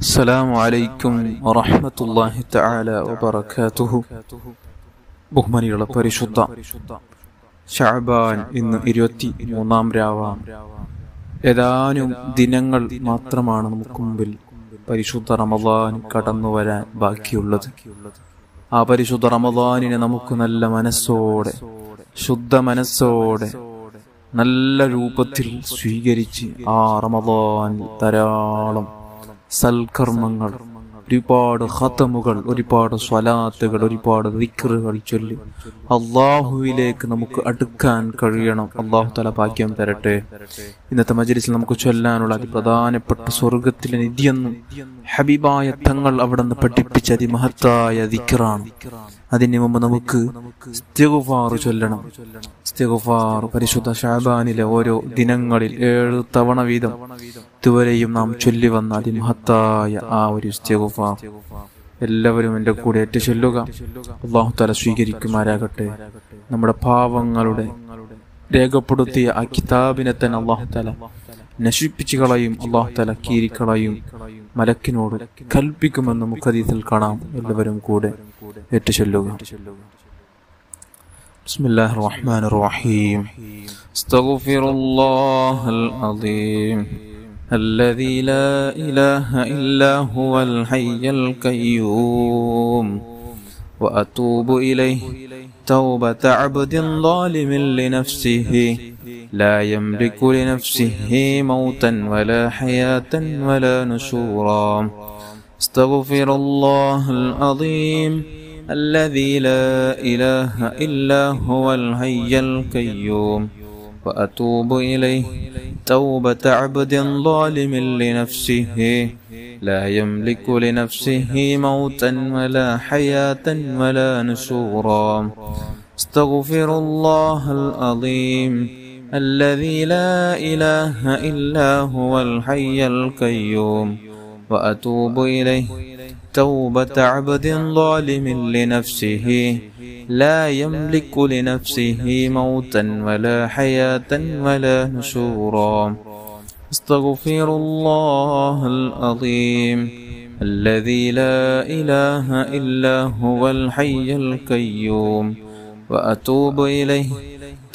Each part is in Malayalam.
അസ്സലാമു അലൈക്കും വറഹ്മത്തുള്ളാഹി തആല വബറകാതുഹു. ബഹുമാനികളുടെ പരിശുദ്ധ ശഅബാൻ ഇന്ന് 23-ാം രാവാണ്. ഏതാനും ദിനങ്ങൾ മാത്രമാണ് നമുക്ക് മുമ്പിൽ പരിശുദ്ധ റമദാൻ കടന്നു വരാൻ ബാക്കിയുള്ളത്. ആ പരിശുദ്ധ റമദാനിനെ നമുക്ക് നല്ല മനസ്സോടെ, ശുദ്ധ മനസ്സോടെ, നല്ല രൂപത്തിൽ സ്വീകരിച്ച് ആ റമദാൻ ധാരാളം സൽക്കർമ്മങ്ങൾ, ഒരുപാട് ഖതമുകൾ, ഒരുപാട് സ്വലാത്തുകൾ, ഒരുപാട് ദിക്റുകൾ ചൊല്ലി അള്ളാഹുവിലേക്ക് നമുക്ക് അടുക്കാൻ കഴിയണം. അള്ളാഹു തആല ഭാഗ്യം തരട്ടെ. ഇന്നത്തെ മജ്‌ലിസിൽ നമുക്ക് ചൊല്ലാനുള്ള അതിപ്രധാനപ്പെട്ട സ്വർഗത്തിലെ നിധിയെന്നും ഹബീബായ തങ്ങൾ അവിടെ നിന്ന് പഠിപ്പിച്ച അതിമഹത്തായ ദിക്റാണ്. അതിന് മുമ്പ് നമുക്ക് ഇസ്തിഗ്ഫാർ ചൊല്ലണം. ഇസ്തിഗ്ഫാർ പരിശുദ്ധ ശഅബാനിലെ ഓരോ ദിനങ്ങളിൽ 7 തവണ വീതം ഇതുവരെയും നാം ചൊല്ലി വന്ന അതിമഹത്തായ ആ ഒരു ഇസ്തിഗ്ഫാർ എല്ലാവരും എൻ്റെ കൂടെ ഏറ്റു ചൊല്ലുക. അല്ലാഹു തആല സ്വീകരിക്കുമാരാകട്ടെ. നമ്മുടെ പാവങ്ങളുടെ രേഖപ്പെടുത്തിയ ആ കിതാബിനെ തന്നെ അല്ലാഹു തആല നശിപ്പിച്ചു കളയും, അല്ലാഹു തആല കീറിക്കളയും, മലക്കിനോട് കൽപ്പിക്കുമെന്ന് നമുക്ക് ഹദീസിൽ കാണാം. എല്ലാവരും കൂടെ ഏറ്റു ചൊല്ലുക. ബിസ്മില്ലാഹിർ റഹ്മാനിർ റഹീം. അസ്തഗ്ഫിറുല്ലാഹൽ അദീം الذي لا إله إلا هو الحي القيوم وأتوب إليه توبة عبد ظالم لنفسه لا يملك لنفسه موتا ولا حياة ولا نشورا استغفر الله العظيم الذي لا إله إلا هو الحي القيوم وأتوب إليه توبة عبد ظالم لنفسه لا يملك لنفسه موتا ولا حياة ولا نشورا استغفر الله العظيم الذي لا إله إلا هو الحي القيوم وأتوب إليه توبة عبد ظالم لنفسه لا يملك لنفسه موتا ولا حياة ولا نشورا استغفر الله العظيم الذي لا إله إلا هو الحي القيوم وأتوب إليه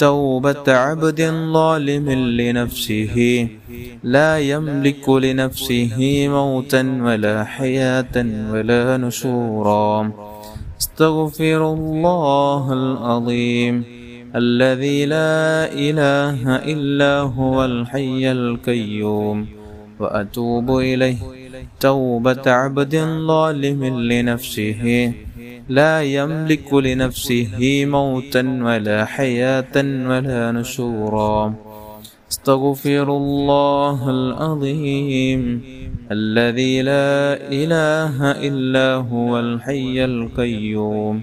توبة عبد ظالم لنفسه لا يملك لنفسه موتا ولا حياة ولا نشورا استغفر الله العظيم الذي لا إله إلا هو الحي القيوم وأتوب إليه توبة عبد ظالم لنفسه لا يملك لنفسه موتا ولا حياة ولا نشورا استغفر الله العظيم الذي لا إله إلا هو الحي القيوم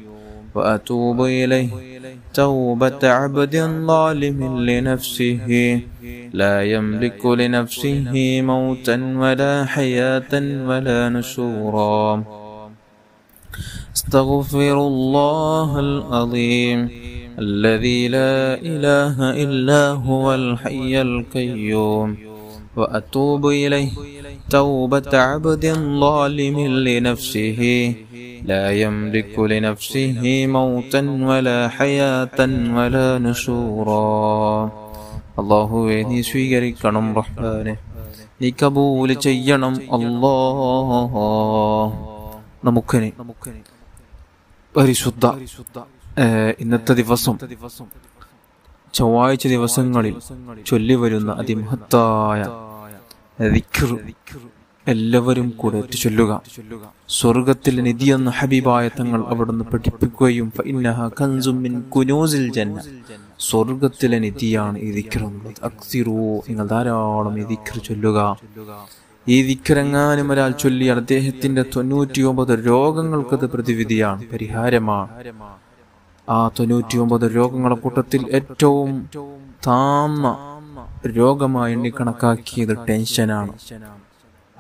وأتوب إليه توبة عبد ظالم لنفسه لا يملك لنفسه موتا ولا حياة ولا نشورا استغفر الله العظيم الذي لا إله إلا هو الحي القيوم وأتوب إليه توبة عبد ظالم لنفسه لا يملك لنفسه موتا ولا حياة ولا نشورا അല്ലാഹുവേ, നീ സ്വീകരിക്കണം റഹ്മാനെ, നീ കബൂൽ ചെയ്യണം അല്ലാഹ്. നമുക്കനെ പരിശുദ്ധ ഇന്നത്തെ ദിവസം ചൊവ്വാഴ്ച ദിവസങ്ങളിൽ ചൊല്ലി വരുന്ന അതിമഹത്തായ ദിക്ർ എല്ലാവരും കൂടെ ചൊല്ലുക. സ്വർഗത്തിലെ നിധിയെന്ന ഹബീബായ തങ്ങൾ അവിടുന്ന് പഠിപ്പിക്കുകയും ഫഇന്നഹാ കൻസും മിൻ കുനൂസിൽ ജന്ന, സ്വർഗത്തിലെ നിധിയാണ് ഈ ദിക്ർ എന്നുള്ളത്. അക്സിറൂ, നിങ്ങൾ ധാരാളം ഈ ദിക്ർ ചൊല്ലുക. ഈ ദിക്റെങ്ങാനും ഒരാൾ ചൊല്ലിയാൽ അദ്ദേഹത്തിന്റെ 99 രോഗങ്ങൾക്കത് പ്രതിവിധിയാണ്, പരിഹാരമാണ്. ആ 99 രോഗങ്ങളുടെ കൂട്ടത്തിൽ ഏറ്റവും താഴ്ന്ന രോഗമായി എണ്ണിക്കണക്കാക്കിയത് ടെൻഷനാണ്.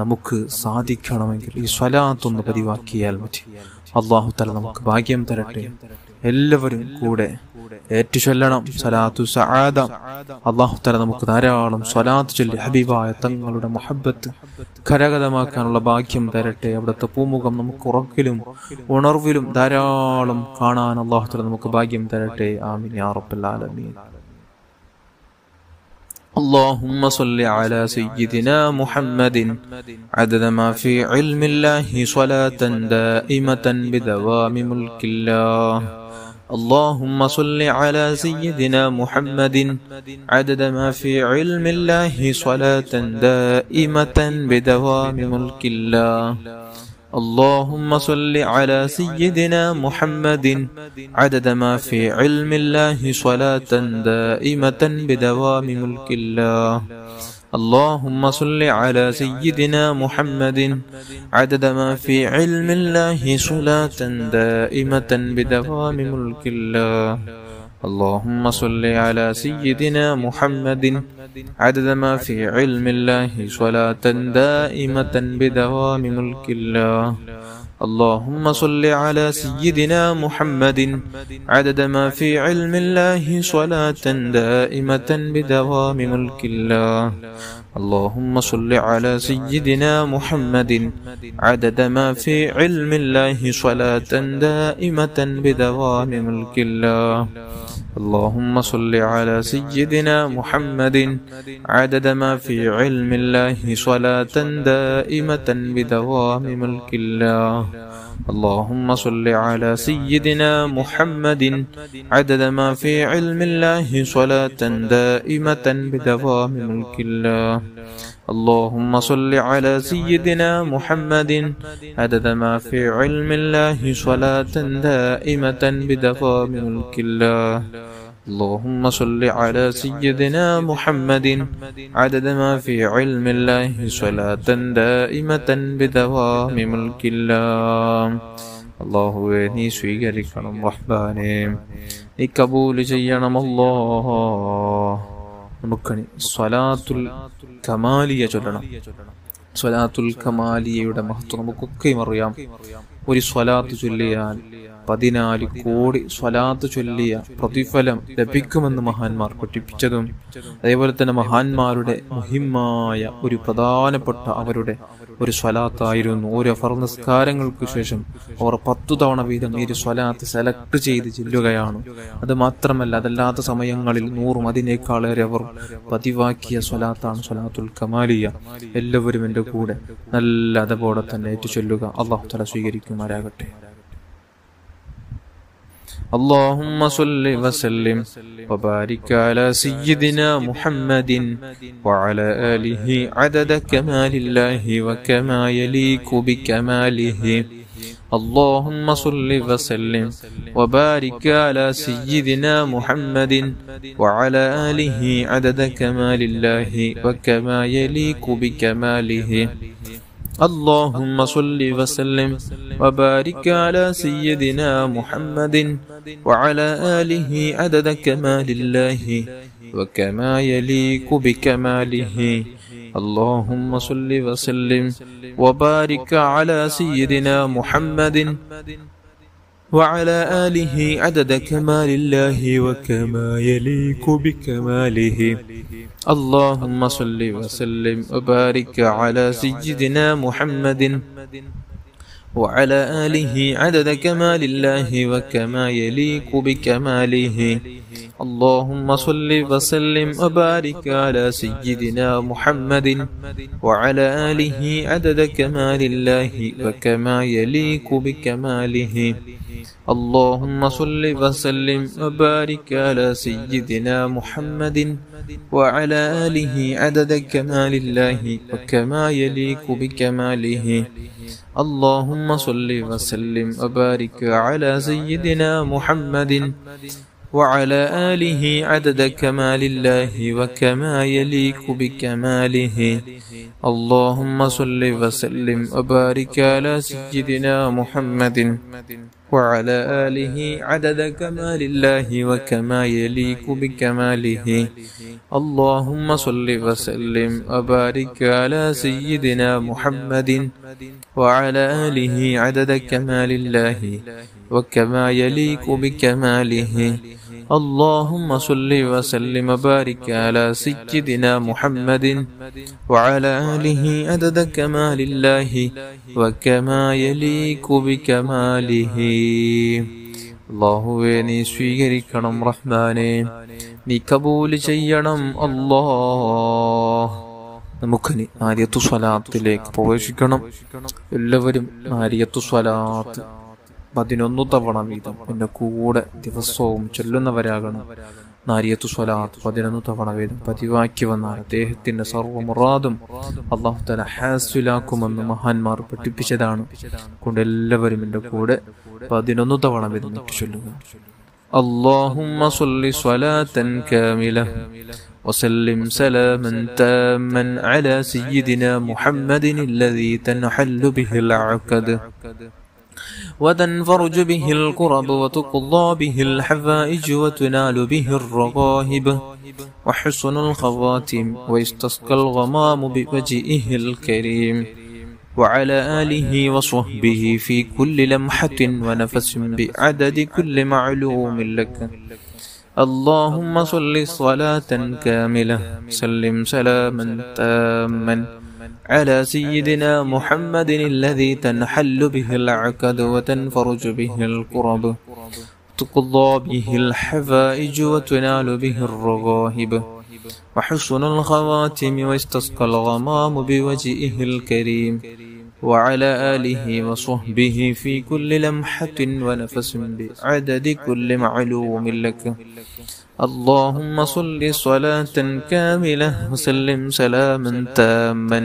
നമുക്ക് സാധിക്കണമെങ്കിൽ ഈ സ്വലാത്തൊന്ന് പതിവാക്കിയാൽ മതി. അല്ലാഹു തആല നമുക്ക് ഭാഗ്യം തരട്ടെ. എല്ലാവരും കൂടെ ഏറ്റുചൊല്ലണം സലാത്തു സആദ. അല്ലാഹു തആല നമുക്ക് ധാരാളം സ്വലാത്ത് ചൊല്ലി ഹബീബായ തങ്ങളുടെ മുഹബ്ബത്ത് കരഗതമാക്കാനുള്ള ഭാഗ്യം തരട്ടെ. അവിടുത്തെ പൂമുഖം നമുക്ക് ഉറക്കിലും ഉണർവിലും ധാരാളം കാണാൻ അല്ലാഹു തആല നമുക്ക് ഭാഗ്യം തരട്ടെ. ആമീൻ യാ റബ്ബൽ ആലമീൻ. اللهم صل على سيدنا محمد عدد ما في علم الله صلاة دائمة بدوام ملك الله. اللهم صل على سيدنا محمد عدد ما في علم الله صلاة دائمة بدوام ملك الله. اللهم صل على سيدنا محمد عدد ما في علم الله صلاة دائمة بدوام ملك الله. اللهم صل على سيدنا محمد عدد ما في علم الله صلاة دائمة بدوام ملك الله. اللهم صل على سيدنا محمد عدد ما في علم الله صلاة دائمة بدوام ملك الله. اللهم صل على سيدنا محمد عدد ما في علم الله صلاة دائمة بدوام ملك الله. اللهم صل على سيدنا محمد عدد ما في علم الله صلاة دائمة بدوام ملك الله. اللهم صل على سيدنا محمد عدد ما في علم الله صلاة دائمة بدوام ملك الله. اللهم صل على سيدنا محمد عدد ما في علم الله صلاة دائمة بدوام ملك الله. اللهم صل على سيدنا محمد عدد ما في علم الله صلاة دائمة بدوام ملك الله. اللهم صل على سيدنا محمد عدد ما في علم الله صلاة دائمة بدوام ملك الله. അല്ലാഹുവേ നീ സ്വീകരിക്കണം റഹ്മാനേ, നീ കബൂൽ ചെയ്യണം അല്ലാഹ്. നമുക്കനി സ്വലാത്തുൽ കമാലിയ ചൊല്ലണം. സ്വലാത്തുൽ കമാലിയയുടെ മഹത്വം നമുക്കൊക്കെയും അറിയാം. ഒരു സ്വലാത്ത് ചൊല്ലിയാൽ 14 കോടി സ്വലാത്ത് ചൊല്ലിയ പ്രതിഫലം ലഭിക്കുമെന്ന് മഹാന്മാർ പഠിപ്പിച്ചതും, അതേപോലെ തന്നെ മഹാന്മാരുടെ മുഹിമ്മായ ഒരു പ്രധാനപ്പെട്ട അവരുടെ ഒരു സ്വലാത്തായിരുന്നു. ഓരോ ഫർദ് നിസ്കാരങ്ങൾക്ക് ശേഷം അവർ 10 തവണ വീതം ഈ ഒരു സ്വലാത്ത് സെലക്ട് ചെയ്ത് ചെല്ലുകയാണ്. അത് മാത്രമല്ല, അതല്ലാത്ത സമയങ്ങളിൽ 100 അതിനേക്കാളേറെ അവർ പതിവാക്കിയ സ്വലാത്താണ് സ്വലാത്തുൽ കമാലിയ. എല്ലാവരും എൻ്റെ കൂടെ നല്ല അതപോടെ തന്നെ ഏറ്റു ചൊല്ലുക. അല്ലാഹു തആല സ്വീകരിക്കുമാറാകട്ടെ. اللهم صل وسلم وبارك على سيدنا محمد وعلى آله عدد كمال الله وكما يليق بكماله. اللهم صل وسلم وبارك على سيدنا محمد وعلى آله عدد كمال الله وكما يليق بكماله. اللهم صل وسلم وبارك على سيدنا محمد وعلى آله عدد كمال الله وكما يليق بكماله. اللهم صل وسلم وبارك على سيدنا محمد وعلى آله عدد كمال الله وكما يليق بكماله. اللهم صل وسلم وبارك على سيدنا محمد وعلى آله عدد كمال الله وكما يليق بكماله. اللهم صل وسلم وبارك على سيدنا محمد وعلى آله عدد كمال الله وكما يليق بكماله. اللهم صل وسلم وبارك على سيدنا محمد وعلى آله عدد كمال الله وكما يليق بكماله. اللهم صل وسلم وبارك على سيدنا محمد وعلى آله عدد كمال الله وكما يليق بكماله. اللهم صل وسلم وبارك على سيدنا محمد وعلى آله عدد كمال الله وكما يليق بكماله. اللهم صل وسلم وبارك على سيدنا محمد وعلى آله عدد كمال الله وكما يليق بكماله. اللهم صل وسلم وبارك على سيدنا محمد وعلى آله عدد كمال الله وكما يليق بكماله. അല്ലാഹുവേ നീ സ്വീകരിക്കണം റഹ്മാനേ, നീ കബൂൽ ചെയ്യണം അല്ലാഹ്. നമുക്കിനി നാരിയത്തു സ്വലാത്തിലേക്ക് പ്രവേശിക്കണം. എല്ലാവരും നാരിയത്തു സ്വലാത്ത് 11 തവണ വീതം എൻ്റെ കൂടെ ദിവസവും ചൊല്ലുന്നവരാകണം. നാരിയത്തു സ്വലാത്ത് 11 തവണ വീതം പതിവാക്കി വന്നാൽ അദ്ദേഹത്തിന്റെ സർവ്വമുറാദും അല്ലാഹു തആല ഹാസിലാക്കുമെന്ന് മഹാന്മാർ പഠിപ്പിച്ചതാണ്. കൊണ്ട് എല്ലാവരും എൻ്റെ കൂടെ 11 തവണ വീതം ചൊല്ലുക. اللهم صل صلاة كاملة وسلم سلاما تاما على سيدنا محمد الذي تنحل به العقد وتنفرج به الكرب وتقضى به الحوائج وتنال به الرغائب وحسن الخواتم ويستسقى الغمام بوجهه الكريم وعلى آله وصحبه في كل لمحة ونفس بعدد كل معلوم لك. اللهم صل صلاة كاملة سلم سلاما تاما على سيدنا محمد الذي تنحل به العقد وتنفرج به الكرب تقضى به الحوائج وتنال به الرغائب وحسن الخواتم ويستسقى الغمام بوجهه الكريم وعلى آله وصحبه في كل لمحة ونفس بعدد كل معلوم لك. اللهم صل صلاة كاملة وسلم سلاما تاما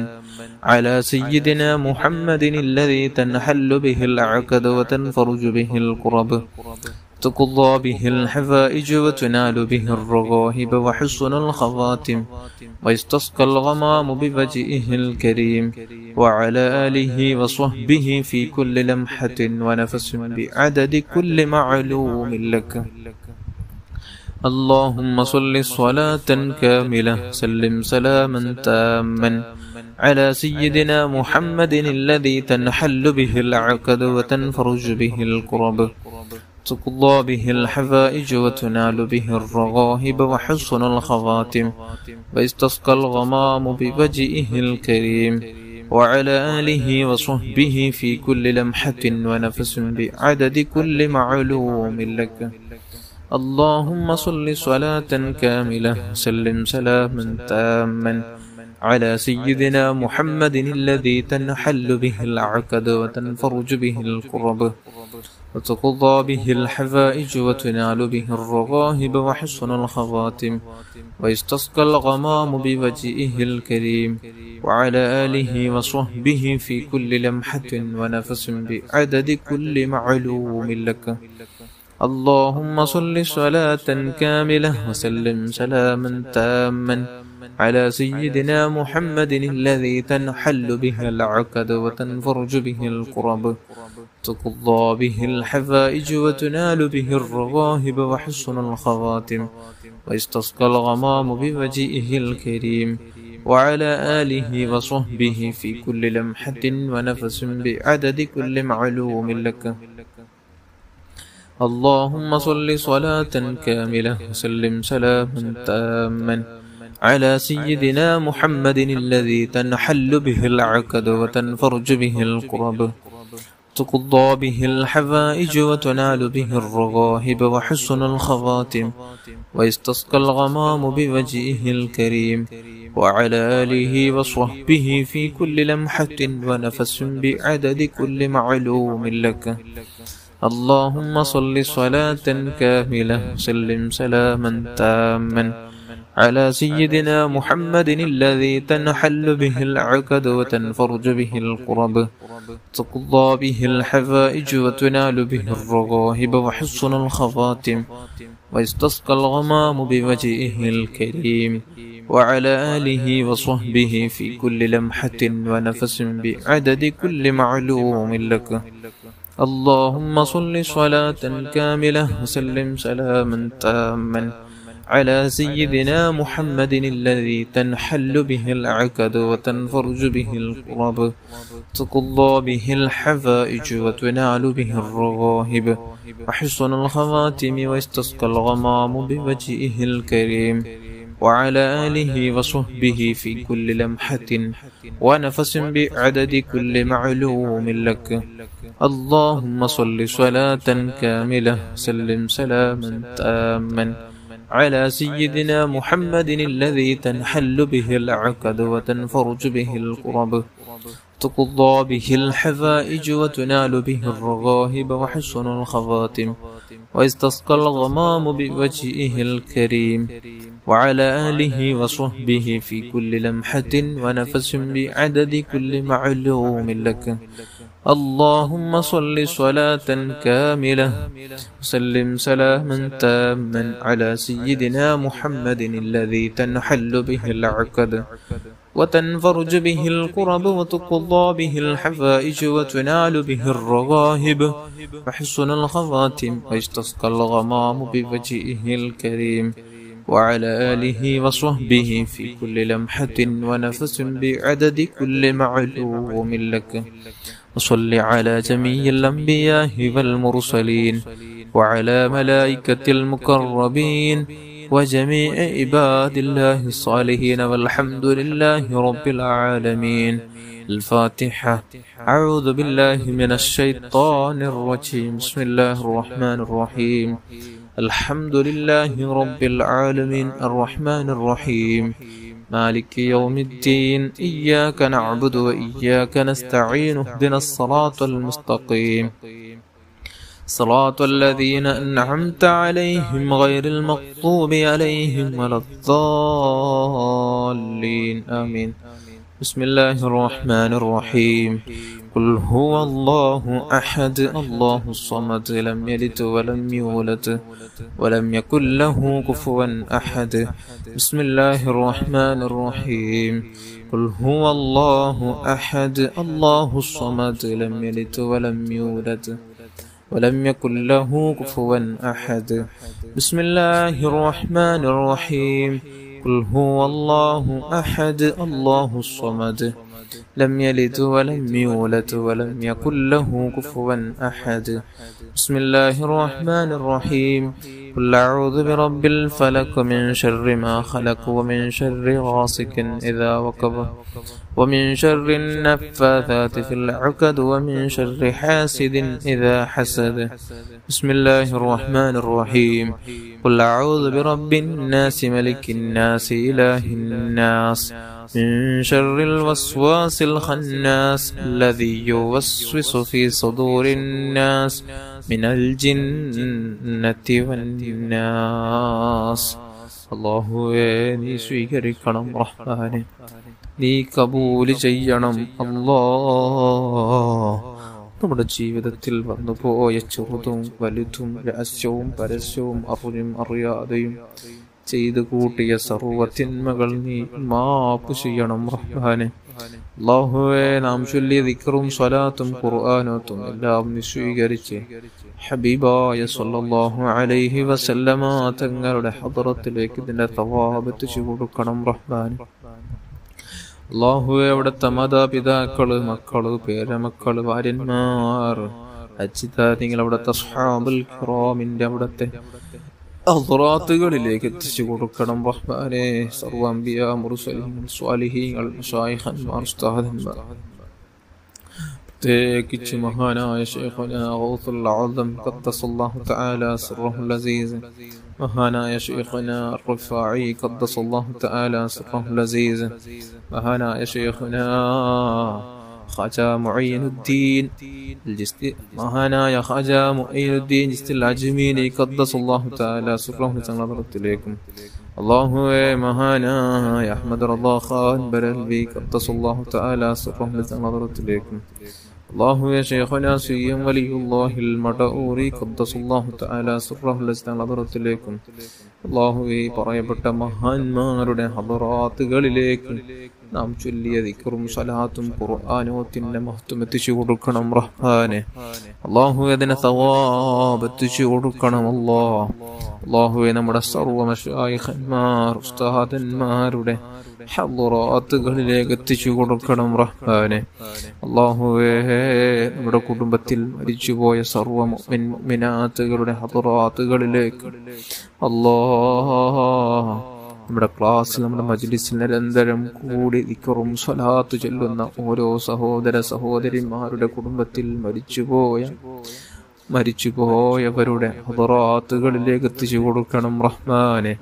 على سيدنا محمد الذي تنحل به العقد وتنفرج به الكرب تقضى به الحوائج وتنال به الرغائب وحسن الخواتم ويستسقى الغمام بوجهه الكريم وعلى آله وصحبه في كل لمحة ونفس بعدد كل معلوم لك. اللهم صل صلاة كاملة سلم سلاما تاما على سيدنا محمد الذي تنحل به العقد وتنفرج به الكرب تقضى به الحوائج وتنال به الرغائب وحسن الخواتم ويستسقى الغمام بوجهه الكريم وعلى آله وصحبه في كل لمحة ونفس بعدد كل معلوم لك. اللهم صل صلاة كاملة سلم سلاما تاما على سيدنا محمد الذي تنحل به العقد وتنفرج به الكرب وتقضى به الحوائج وتنال به الرغائب وحسن الخواتم ويستسقى الغمام بوجهه الكريم وعلى آله وصحبه في كل لمحة ونفس بعدد كل معلوم لك. اللهم صل صلاة كاملة وسلم سلاما تاما على سيدنا محمد الذي تنحل به العقد وتنفرج به الكرب تقضى به الحوائج وتنال به الرغائب وحسن الخواتم ويستسقى الغمام بوجهه الكريم وعلى آله وصحبه في كل لمحة ونفس بعدد كل معلوم لك. اللهم صل صلاة كاملة وسلم سلاما تاما على سيدنا محمد الذي تنحل به العقد وتنفرج به الكرب تقضى به الحوائج وتنال به الرغائب وحسن الخواتم ويستسقى الغمام بوجهه الكريم وعلى آله وصحبه في كل لمحة ونفس بعدد كل معلوم لك. اللهم صل صلاة كاملة وسلم سلاما تاما على سيدنا محمد الذي تنحل به العقد وتنفرج به الكرب تقضى به الحوائج وتنال به الرغائب وحسن الخواتم واستسقى الغمام بوجهه الكريم وعلى آله وصحبه في كل لمحة ونفس بعدد كل معلوم لك. اللهم صل صلاة كاملة وسلم سلاما تاما على سيدنا محمد الذي تنحل به العقد وتنفرج به الكرب تقضى به الحوائج وتنال به الرغائب وحسن الخواتم واستسقى الغمام بوجهه الكريم وعلى آله وصحبه في كل لمحة ونفس بعدد كل معلوم لك. اللهم صل صلاة كاملة سلم سلاما تاما على سيدنا محمد الذي تنحل به العقد وتنفرج به الكرب تقضى به الحوائج وتنال به الرغائب وحسن الخواتم واستسقى الغمام بوجهه الكريم وعلى آله وصحبه في كل لمحة ونفس بعدد كل معلوم لك. اللهم صل صلاة كاملة وسلم سلاما تاما على سيدنا محمد الذي تنحل به العقد وتنفرج به الكرب وتقضى به الحوائج وتنال به الرغائب وحسن الخواتم واستسقى الغمام بوجهه الكريم وعلى آله وصحبه في كل لمحة ونفس بعدد كل معلوم لك. وصل على جميع الأنبياء والمرسلين وعلى ملائكة المقربين وجميع عباد الله الصالحين والحمد لله رب العالمين. الفاتحة. أعوذ بالله من الشيطان الرجيم. بسم الله الرحمن الرحيم. الحمد لله رب العالمين الرحمن الرحيم مالك يوم الدين إياك نعبد وإياك نستعين اهدنا الصراط المستقيم صراط الذين أنعمت عليهم غير المغضوب عليهم ولا الضالين آمين. بسم الله الرحمن الرحيم. قل هو الله أحد الله الصمد لم يلد ولم يولد ولم يكن له كفوا أحد. بسم الله الرحمن الرحيم. قل هو الله أحد الله الصمد لم يلد ولم يولد ولم يكن له كفوا أحد. بسم الله الرحمن الرحيم. قل هو الله أحد الله الصمد لم يلد ولم يولد ولم يكن له كفوا أحد. بسم الله الرحمن الرحيم. قل أعوذ برب الفلق من شر ما خلق ومن شر غاسق إذا وقب ومن شر النفاثات في العقد ومن شر حاسد إذا حسد. بسم الله الرحمن الرحيم. قل أعوذ برب الناس ملك الناس إله الناس من شر الوسواس الخناس الذي يوسوس في صدور الناس من الجنة والناس. അല്ലാഹുവേ നീ സ്വീകരിക്കണം റഹ്മാനെ, നീ കബൂൽ ചെയ്യണം അല്ലാഹ്. നമ്മുടെ ജീവിതത്തിൽ വന്നുപോയ ചെറുതും വലുതും രഹസ്യവും പരസ്യവും അറിഞ്ഞും അറിയാതെയും ചെയ്തു കൂട്ടിയ സർവ്വ തിന്മകൾ നീ മാപ്പ് ചെയ്യണം റഹ്മാനെ. അല്ലാഹുവേ നാം ചൊല്ലിയ ദിക്റും സ്വലാത്തും ഖുർആനത്തും എല്ലാം നീ സ്വീകരിച്ച് ഹബീബായ സ്വല്ലല്ലാഹു അലൈഹി വസല്ലമ തങ്ങളുടെ ഹദ്റത്തിലേക്ക് ഇതിന്റെ തവാബ് എത്തിച്ചു കൊടുക്കണം റഹ്മാനെ. അല്ലാഹുവേ അവിടുത്തെ മാതാപിതാക്കള്, മക്കള്, പേരമക്കള്, ഭാര്യന്മാർ, അജിതാദികൾ, അവിടുത്തെ അസ്ഹാബുൽ കിറാമിന്റെ അവിടുത്തെ ഹദ്റാത്തുകളിലേക്ക് എത്തിച്ചു കൊടുക്കണം റഹ്മാനെ. സർവ്വ അംബിയാ, മുർസലീൻ, സ്വാലിഹീങ്ങൾ, മശായിഖന്മാർ, ഉസ്താദന്മാർ, പ്രത്യേകിച്ച് മഹാനായ ശൈഖുനാ ഗൗസുൽ അഅ്സം ഖദ്ദസല്ലാഹു തആല സിർറഹുൽ അസീസ്, മഹാനായ ശൈഖുനാ റിഫാഈ ഖദ്ദസല്ലാഹു തആല സിർറഹുൽ അസീസ്, മഹാനായ ശൈഖുനാ ഖാജാ മുഈനുദ്ദീൻ മഹാനായ ഖാജാ മുഈനുദ്ദീൻ ജിസ്തിൽ അജ്മീനി ഖദ്ദസല്ലാഹു തആല സിർറഹുൽ തങ്ങളത്തിലേക്കും അല്ലാഹുവേ മഹാനായ അഹ്മദ് റളാ ഖാൻ ബരൽവി ഖദ്ദസല്ലാഹു തആല സിർറഹുൽ തങ്ങളത്തിലേക്കും അല്ലാഹുവേ ശൈഖുനാ സിയ്യം വലിയുല്ലാഹിൽ മദഊരി ഖദ്ദസല്ലാഹു തആല സിർറഹുൽ ഹദറത്തിലേക്കും അല്ലാഹുവേ പറയപ്പെട്ട മഹാന്മാരുടെ ഹദറാത്തുകളിലേക്ക് നാം ചൊല്ലിയ ദിക്റും സ്വലാത്തും ഖുർആനോത്തിന്റെ മഹത്വം എത്തിച്ചു കൊടുക്കണം റഹ്മാനെ. അല്ലാഹുവേ അതിനെ സവാബ് എത്തിച്ചു കൊടുക്കണം അല്ലാഹുവേ നമ്മുടെ സർവ്വ മശായിഖന്മാർ ഉസ്താദന്മാരുടെ ഹദറാത്തുകളിലേക്ക് എത്തിച്ചു കൊടുക്കണം റഹ്മാനെ. അല്ലാഹുവേ നമ്മുടെ കുടുംബത്തിൽ മരിച്ചുപോയ സർവ്വ മുഅ്മിനാത്തുകളുടെ ഹദറാത്തുകളിലേക്ക് അല്ലാഹ് നമ്മുടെ ക്ലാസ്സിൽ നമ്മുടെ മജ്ലിസിൽ നിരന്തരം കൂടി ദിക്റും സ്വലാത്ത് ചൊല്ലുന്ന ഓരോ സഹോദര സഹോദരിമാരുടെ കുടുംബത്തിൽ മരിച്ചുപോയവരുടെ ഹദറാത്തുകളിലേക്ക് എത്തിച്ചു കൊടുക്കണം റഹ്മാനെ.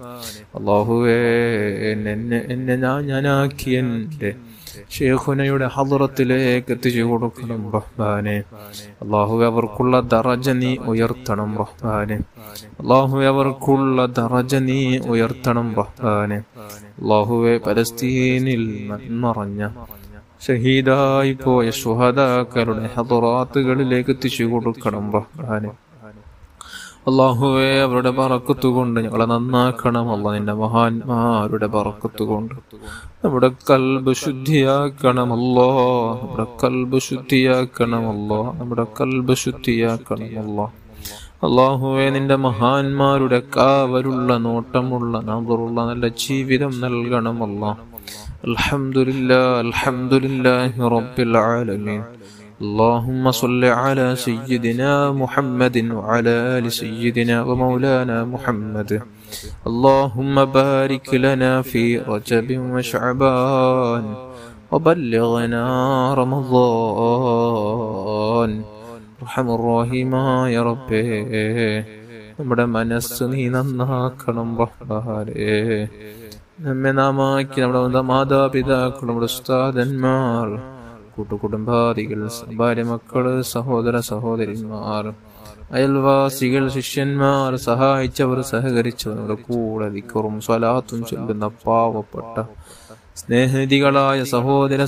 അല്ലാഹുവേ എന്നെ ഞാനാക്കി എൻ്റെ ശൈഖുനയുടെ ഹദറത്തിലേക്ക് എത്തിച്ചു കൊടുക്കണം റഹ്മാനെ. അല്ലാഹുവേ അവർക്കുള്ള ദറജ നീ ഉയർത്തണം റഹ്മാനെ. അല്ലാഹുവേ അവർക്കുള്ള ദറജ നീ ഉയർത്തണം റഹ്മാനെ. അല്ലാഹുവേ പലസ്തീനിൽ മറഞ്ഞ ഷഹീദായി പോയ ശുഹദാക്കളുടെ ഹദറാത്തുകളിലേക്ക് എത്തിച്ചു കൊടുക്കണം റഹ്മാനെ. അല്ലാഹുവേ അവരുടെ ബറക്കത്ത് കൊണ്ട് ഞങ്ങളെ നന്നാക്കണം അല്ലാഹ്. നിന്റെ മഹാന്മാരുടെ ബറക്കത്ത് കൊണ്ട് നമ്മുടെ ഖൽബ് ശുദ്ധിയാക്കണം അല്ലാഹ്. നമ്മുടെ ഖൽബ് ശുദ്ധിയാക്കണം അല്ലാഹ്. നമ്മുടെ ഖൽബ് ശുദ്ധിയാക്കണം അല്ലാഹ്. അല്ലാഹുവേ നിന്റെ മഹാന്മാരുടെ കാവലുള്ള നോട്ടമുള്ള നദറുള്ള നല്ല ജീവിതം നൽകണം അല്ലാഹ്. അൽഹംദുലില്ലാഹി റബ്ബിൽ ആലമീൻ. اللهم صل على سيدنا محمد وعلى آل سيدنا ومولانا محمد. اللهم بارك لنا في رجب وشعبان وبلغنا رمضان. ارحم الراحمين يا رب. നമ്മുടെ മനസ്സ് നീ നന്നാക്കണം റഹ്മാനേ. നമ്മെ നാമാക്കി നമ്മുടെ മാതാപിതാക്കൾ, നമ്മുടെ ഉസ്താദന്മാർ, കൂട്ടുകുടുംബാദികൾ, ഭാര്യ മക്കള്, സഹോദര സഹോദരിമാർ, അയൽവാസികൾ, ശിഷ്യന്മാർ, സഹായിച്ചവർ, സഹകരിച്ചവർ, നമ്മുടെ കൂടെ ദിക്റും സ്വലാത്തും ചൊല്ലുന്ന പാവപ്പെട്ട സ്നേഹിതികളായ സഹോദര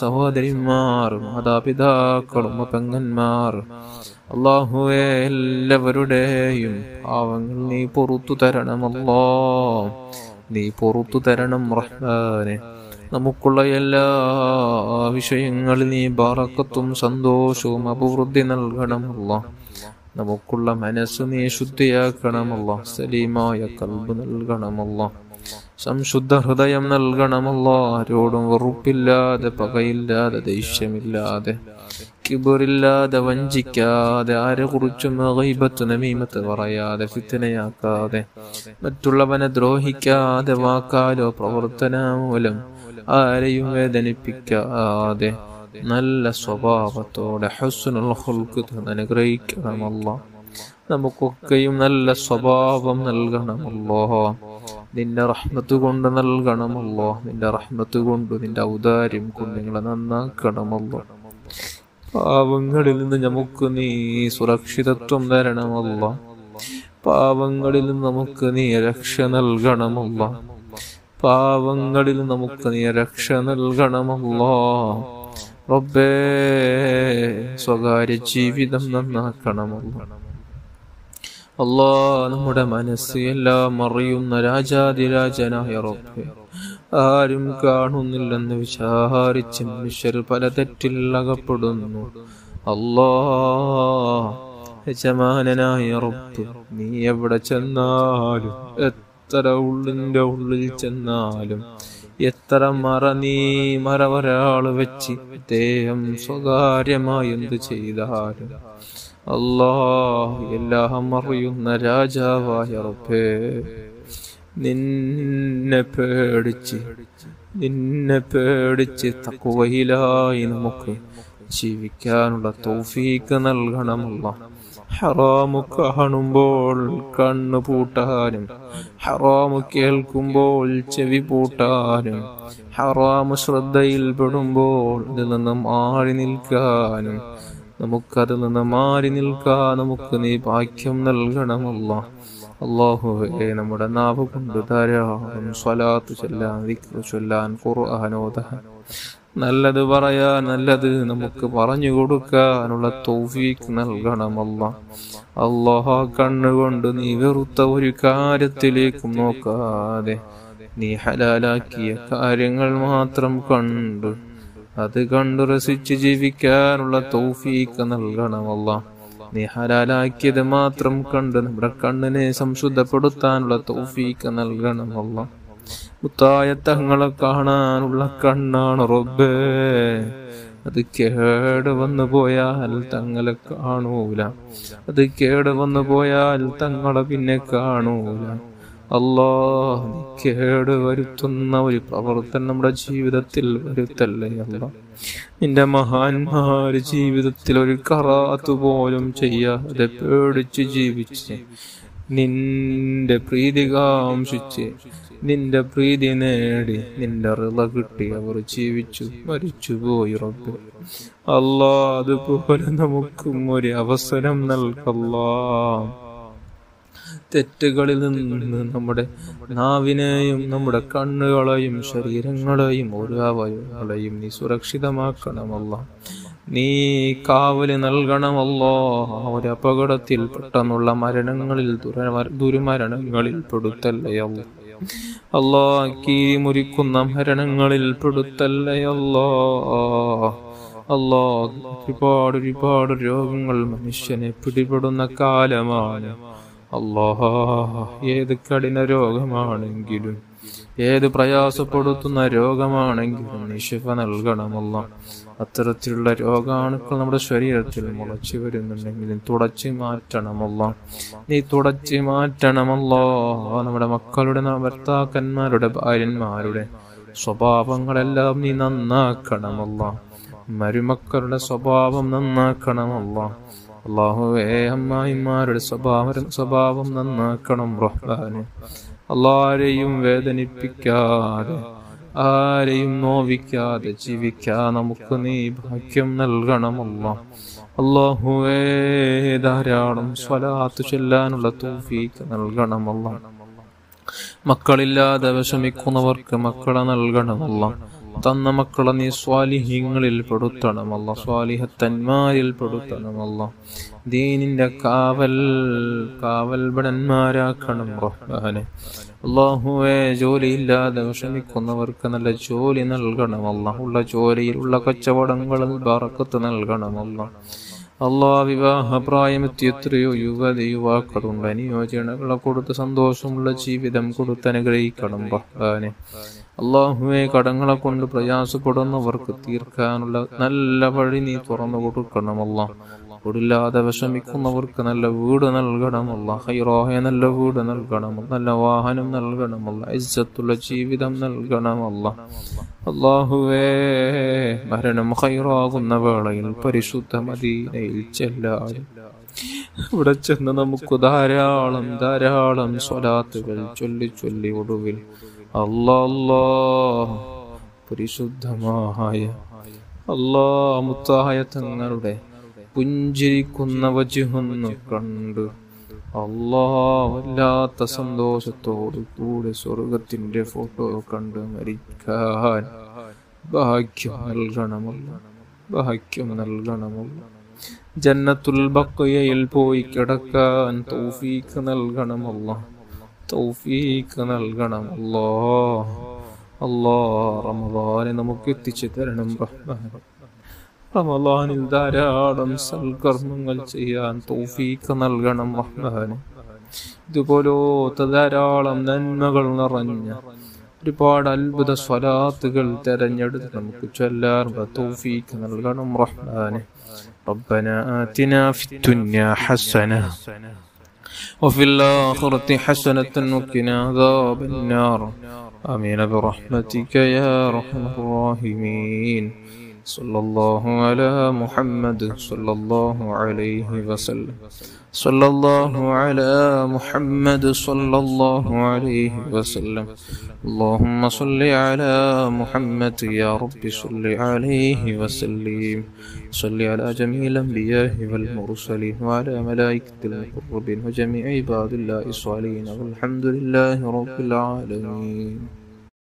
സഹോദരിമാർ, മാതാപിതാക്കളും പെങ്ങന്മാർ, അല്ലാഹുവേ എല്ലാവരുടെയും പാവങ്ങൾ നീ പൊറുത്തു തരണം അല്ലാഹ്. നീ പൊറുത്തു തരണം റഹ്മാനെ. നമുക്കുള്ള എല്ലാ വിഷയങ്ങളിൽ നീ ബറക്കത്തും സന്തോഷവും അഭിവൃദ്ധി നൽകണമല്ല. നമുക്കുള്ള മനസ്സ് നീ ശുദ്ധിയാക്കണമല്ല. സലീമായ ഖൽബ് നൽകണമല്ല. സംശുദ്ധ ഹൃദയം നൽകണമല്ല. ആരോടും വെറുപ്പില്ലാതെ, പകയില്ലാതെ, ദേഷ്യമില്ലാതെ, കിബറില്ലാതെ, വഞ്ചിക്കാതെ, ആരെക്കുറിച്ചും ഗൈബത്ത് നമീമത്ത് പറയാതെ, ഫിത്നയാക്കാതെ, മറ്റുള്ളവനെ ദ്രോഹിക്കാതെ, വാക്കാലോ പ്രവർത്തന മൂലം ആരെയും വേദനിപ്പിക്കാതെ, നല്ല സ്വഭാവത്തോടെ ഹുസ്നുൽ ഖുൽഖ് അനുഗ്രഹിക്കണമല്ല. നമുക്കൊക്കെയും നല്ല സ്വഭാവം നൽകണമല്ലോ. നിന്റെ റഹ്മത്ത് കൊണ്ട് നൽകണമല്ലോ. നിന്റെ റഹ്മത്ത് കൊണ്ട്, നിന്റെ ഔദാര്യം കൊണ്ട് നിങ്ങളെ നന്നാക്കണമല്ലോ. പാവങ്ങളിൽ നിന്ന് നമുക്ക് നീ സുരക്ഷിതത്വം തരണമല്ല. പാവങ്ങളിൽ നിന്ന് നമുക്ക് നീ രക്ഷ നൽകണമല്ല. പാവങ്ങളിൽ നമുക്ക് നീ രക്ഷ നൽകണമല്ലോ. റബ്ബേ സ്വകാര്യ ജീവിതം നന്നാക്കണമല്ലോ. അല്ലാ നമ്മുടെ മനസ്സ് എല്ലാം അറിയുന്ന രാജാതിരാജനായ റബ്ബേ, ആരും കാണുന്നില്ലെന്ന് വിചാരിച്ച് മനുഷ്യർ പല തെറ്റിൽ അകപ്പെടുന്നു. അല്ലാ യജമാനനായ റബ്ബ്, നീ എവിടെ ചെന്നാലും, എത്ര ഉള്ളിന്റെ ഉള്ളിൽ ചെന്നാലും, എത്ര മറ ഒരാള് വെച്ച് അദ്ദേഹം സ്വകാര്യമായി എന്ത് ചെയ്താലും, അല്ലാഹ് എല്ലാം അറിയുന്ന രാജാവായ റബ്ബേ, നിന്നെ പേടിച്ച് തഖ്വയിലായി നമുക്ക് ജീവിക്കാനുള്ള തൗഫീഖ് നൽകണമല്ല. ഹറാമു കാണുമ്പോൾ കണ്ണു പൂട്ടാനും, ഹറാമു കേൾക്കുമ്പോൾ ചെവി പൂട്ടാനും, ഹറാമു ശ്രദ്ധയിൽപ്പെടുമ്പോൾ ഇതിൽ നിന്ന് മാറി നിൽക്കാനും, നമുക്കതിൽ നിന്ന് മാറി നിൽക്കാൻ നമുക്ക് നീ ഭാഗ്യം നൽകണമല്ല. അല്ലാഹുവേ നമ്മുടെ നാവ് കൊണ്ട് ധാരാളം സ്വലാത്ത് ചൊല്ലാൻ, ദിക്ർ ചൊല്ലാൻ, ഖുർആൻ ഓതാൻ, നല്ലത് പറയാൻ, നല്ലത് നമുക്ക് പറഞ്ഞു കൊടുക്കാനുള്ള തൗഫീഖ് നൽകണം അല്ലാഹ്. അല്ലാഹ് കണ്ണുകൊണ്ട് നീ വെറുത്ത ഒരു കാര്യത്തിലേക്കും നോക്കാതെ നീ ഹലാലാക്കിയ കാര്യങ്ങൾ മാത്രം കണ്ട് അത് കണ്ട് രസിച്ച് ജീവിക്കാനുള്ള തൗഫീഖ് നൽകണം അല്ലാഹ്. നീ ഹലാലാക്കിയത് മാത്രം കണ്ട് നമ്മുടെ കണ്ണിനെ സംശുദ്ധപ്പെടുത്താനുള്ള തൗഫീഖ് നൽകണം അല്ലാഹ്. മുത്തായ തങ്ങളെ കാണാനുള്ള കണ്ണാണ് റബ്ബേ. അത് കേട് വന്നു പോയാൽ തങ്ങളെ കാണൂല, അത് കേട് വന്നു പോയാൽ തങ്ങളെ പിന്നെ കാണൂല. അല്ലാഹ്, നീ കേട് വരുത്തുന്ന ഒരു പ്രവർത്തനം നമ്മുടെ ജീവിതത്തിൽ വരുത്തല്ലേ അല്ലാഹ്. നിന്റെ മഹാന്മാര് ജീവിതത്തിൽ ഒരു കറാത്ത് പോലും ചെയ്യാതെ പേടിച്ച് ജീവിച്ച് നിന്റെ പ്രീതി കാംക്ഷിച്ച് നിന്റെ പ്രീതി നേടി നിന്റെ റിള കിട്ടി അവർ ജീവിച്ചു മരിച്ചുപോയി റബ്ബേ. അല്ലാഹ്, അതുപോലെ നമുക്കും ഒരു അവസരം നൽകല്ലാ. തെറ്റുകളിൽ നിന്ന് നമ്മുടെ നാവിനെയും നമ്മുടെ കണ്ണുകളെയും ശരീരങ്ങളെയും ഓരോ അവയവങ്ങളെയും നീ സുരക്ഷിതമാക്കണമല്ലോ. നീ കാവല് നൽകണമല്ലോ. ഒരു അപകടത്തിൽ പെട്ടെന്നുള്ള മരണങ്ങളിൽ ദുർമരണങ്ങളിൽ പെടുത്തല്ലയല്ലോ അല്ലാഹ്. കീറിമുറിക്കുന്ന മരണങ്ങളിൽ പെടുത്തല്ലയല്ലോ അല്ലാഹ്. ഒരുപാട് രോഗങ്ങൾ മനുഷ്യനെ പിടിപെടുന്ന കാലമാണ് അല്ലാഹ്. ഏത് കഠിന രോഗമാണെങ്കിലും ഏത് പ്രയാസപ്പെടുത്തുന്ന രോഗമാണെങ്കിലും നീ ശിഫ നൽകണമല്ലോ. അത്തരത്തിലുള്ള രോഗാണുക്കൾ നമ്മുടെ ശരീരത്തിൽ മുളച്ചു വരുന്നുണ്ടെങ്കിലും തുടച്ചു മാറ്റണമല്ലോ. നീ തുടച്ചു മാറ്റണമല്ലോ. നമ്മുടെ മക്കളുടെ ഭർത്താക്കന്മാരുടെ ഭാര്യന്മാരുടെ സ്വഭാവങ്ങളെല്ലാം നീ നന്നാക്കണമല്ലോ. മരുമക്കളുടെ സ്വഭാവം നന്നാക്കണമല്ലോ. അല്ലാഹുവേ, അമ്മായിമാരുടെ സ്വഭാവം നന്നാക്കണം റഹ്മാനെ. ആരെയും വേദനിപ്പിക്കാതെ ആരെയും നോവിക്കാതെ ജീവിക്കാൻ നമുക്ക് നീ ഭാഗ്യം നൽകണമല്ലോ. അല്ലാഹുവേ, ധാരാളം സ്വലാത്ത് ചൊല്ലാനുള്ള തൗഫീഖ് നൽകണമല്ലോ. മക്കളില്ലാതെ വിഷമിക്കുന്നവർക്ക് മക്കളെ നൽകണമല്ലോ. തന്ന മക്കളെ നീ സ്വാലിഹീങ്ങളിൽ പെടുത്തണമല്ലോ, സ്വാലിഹത്തന്മാരിൽ പെടുത്തണമല്ലോ. ദീനിന്റെ കാവൽഭടന്മാരാക്കണം റഹ്മാനെ. അല്ലാഹുവേ, ജോലിയില്ലാതെ വിഷമിക്കുന്നവർക്ക് നല്ല ജോലി നൽകണമല്ലോ. ഉള്ള ജോലിയിൽ ഉള്ള കച്ചവടങ്ങളിൽ ബറക്കത്ത് നൽകണമല്ലോ. അല്ലാഹ്, വിവാഹപ്രായമെത്തി എത്രയോ യുവാക്കളുണ്ട്. അനുയോജനകളെ കൊടുത്ത് സന്തോഷമുള്ള ജീവിതം കൊടുത്ത് അനുഗ്രഹിക്കണം റഹ്മാനെ. അല്ലാഹുവേ, കടങ്ങളെ കൊണ്ട് പ്രയാസപ്പെടുന്നവർക്ക് തീർക്കാനുള്ള നല്ല വഴി നീ തുറന്നു കൊടുക്കണമല്ല. വീടില്ലാതെ വിഷമിക്കുന്നവർക്ക് നല്ല വീട് നൽകണമല്ല. ഹൈറായ നല്ല വീട് നൽകണമല്ല. നല്ല വാഹനം നൽകണമല്ല. ഇസ്സത്തുള്ള ജീവിതം നൽകണമല്ല. അല്ലാഹുവേ, മരണം ഹൈറാകുന്ന വേളയിൽ പരിശുദ്ധ മദീനയിൽ ചെല്ലാതെ ഇവിടെ ചെന്ന് നമുക്ക് ധാരാളം സ്വലാത്തുകൾ ചൊല്ലി ഒടുവിൽ അല്ലാഹ് പരിശുദ്ധമായ മുത്തായ തങ്ങളുടെ പുഞ്ചിരിക്കുന്ന വജ്ഹൊന്ന് കണ്ട് വല്ലാത്ത സന്തോഷത്തോടു കൂടെ സ്വർഗത്തിന്റെ ഫോട്ടോ കണ്ട് മരിക്കാൻ ഭാഗ്യം നൽകണമല്ല. ജന്നത്തുൽ ബഖിയയിൽ പോയി കിടക്കാൻ തൗഫീഖ് നൽകണമല്ല. റമദാനെ നമുക്ക് എത്തിച്ചു തരണം റഹ്മാൻ. റമദാനിൽ ധാരാളം സൽക്കർമ്മങ്ങൾ ചെയ്യാൻ തൗഫീഖ് നൽകണം റഹ്മാനെ. ഇതുപോലത്തെ ധാരാളം നന്മകൾ നിറഞ്ഞ ഒരുപാട് അത്ഭുത സ്വലാത്തുകൾ തെരഞ്ഞെടുത്ത് നമുക്ക് ചൊല്ലാൻ തൗഫീഖ് നൽകണം റഹ്മാനെ. ربنا آتنا في الدنيا حسنة وفي الآخرة حسنة وقنا عذاب النار آمين برحمتك يا أرحم الراحمين. صلى الله على محمد صلى الله عليه وسلم. صلى الله على محمد صلى الله عليه وسلم. اللهم صل على محمد يا رب صل عليه وسلم. صل على جميع الأنبياء والمرسلين وعلى ملائكة المقربين وجميع عباد الله الصالحين والحمد لله رب العالمين.